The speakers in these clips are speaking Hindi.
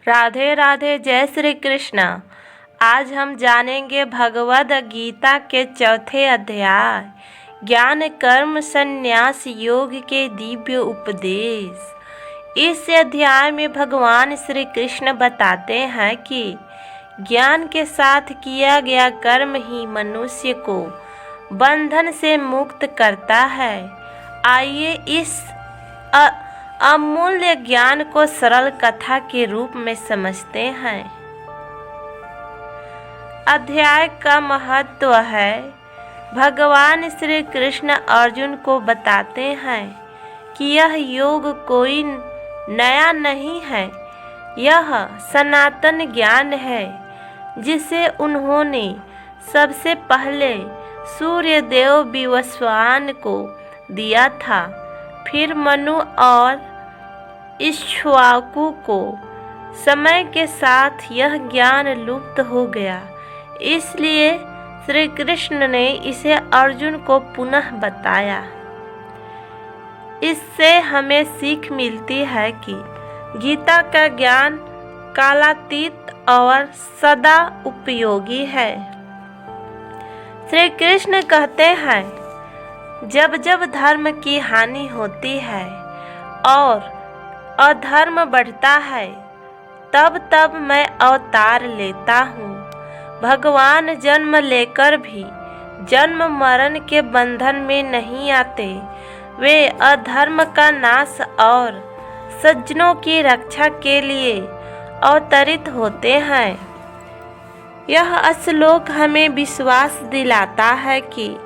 राधे राधे, जय श्री कृष्ण। आज हम जानेंगे भगवद गीता के चौथे अध्याय ज्ञान कर्म संन्यास योग के दिव्य उपदेश। इस अध्याय में भगवान श्री कृष्ण बताते हैं कि ज्ञान के साथ किया गया कर्म ही मनुष्य को बंधन से मुक्त करता है। आइए इस अमूल्य ज्ञान को सरल कथा के रूप में समझते हैं। अध्याय का महत्व है। भगवान श्री कृष्ण अर्जुन को बताते हैं कि यह योग कोई नया नहीं है, यह सनातन ज्ञान है जिसे उन्होंने सबसे पहले सूर्य देव विवस्वान को दिया था, फिर मनु और इक्ष्वाकु को। समय के साथ यह ज्ञान लुप्त हो गया, इसलिए श्री कृष्ण ने इसे अर्जुन को पुनः बताया। इससे हमें सीख मिलती है कि गीता का ज्ञान कालातीत और सदा उपयोगी है। श्री कृष्ण कहते हैं, जब जब धर्म की हानि होती है और अधर्म बढ़ता है, तब तब मैं अवतार लेता हूँ। भगवान जन्म लेकर भी जन्म मरण के बंधन में नहीं आते। वे अधर्म का नाश और सज्जनों की रक्षा के लिए अवतरित होते हैं। यह श्लोक हमें विश्वास दिलाता है कि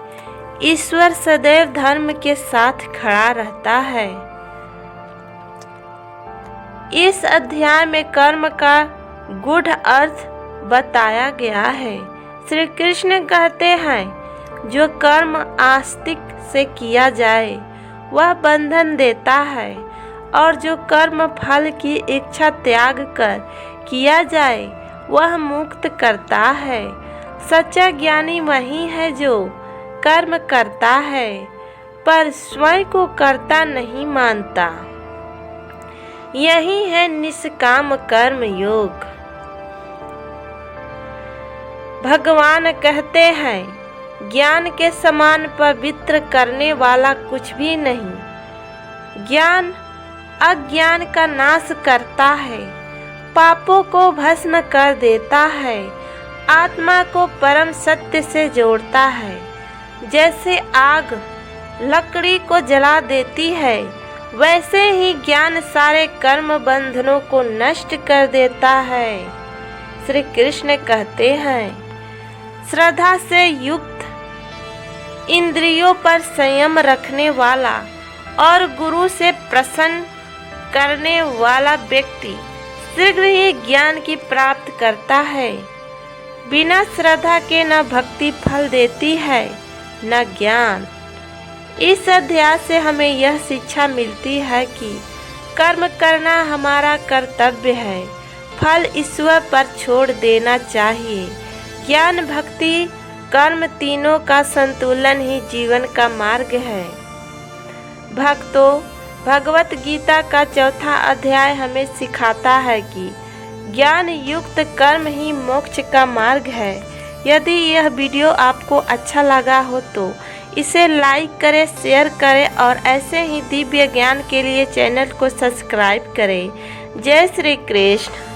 ईश्वर सदैव धर्म के साथ खड़ा रहता है। इस अध्याय में कर्म का गूढ़ अर्थ बताया गया है। श्री कृष्ण कहते हैं, जो कर्म आस्तिक से किया जाए वह बंधन देता है, और जो कर्म फल की इच्छा त्याग कर किया जाए वह मुक्त करता है। सच्चा ज्ञानी वही है जो कर्म करता है पर स्वयं को कर्ता नहीं मानता। यही है निष्काम कर्म योग। भगवान कहते हैं, ज्ञान के समान पवित्र करने वाला कुछ भी नहीं। ज्ञान अज्ञान का नाश करता है, पापों को भस्म कर देता है, आत्मा को परम सत्य से जोड़ता है। जैसे आग लकड़ी को जला देती है, वैसे ही ज्ञान सारे कर्म बंधनों को नष्ट कर देता है। श्री कृष्ण कहते हैं, श्रद्धा से युक्त, इंद्रियों पर संयम रखने वाला और गुरु से प्रसन्न करने वाला व्यक्ति शीघ्र ही ज्ञान की प्राप्त करता है। बिना श्रद्धा के न भक्ति फल देती है न ज्ञान। इस अध्याय से हमें यह शिक्षा मिलती है कि कर्म करना हमारा कर्तव्य है, फल ईश्वर पर छोड़ देना चाहिए। ज्ञान भक्ति कर्म तीनों का संतुलन ही जीवन का मार्ग है। भक्तों, भगवत गीता का चौथा अध्याय हमें सिखाता है कि ज्ञान युक्त कर्म ही मोक्ष का मार्ग है। यदि यह वीडियो आपको अच्छा लगा हो तो इसे लाइक करें, शेयर करें और ऐसे ही दिव्य ज्ञान के लिए चैनल को सब्सक्राइब करें। जय श्री कृष्ण।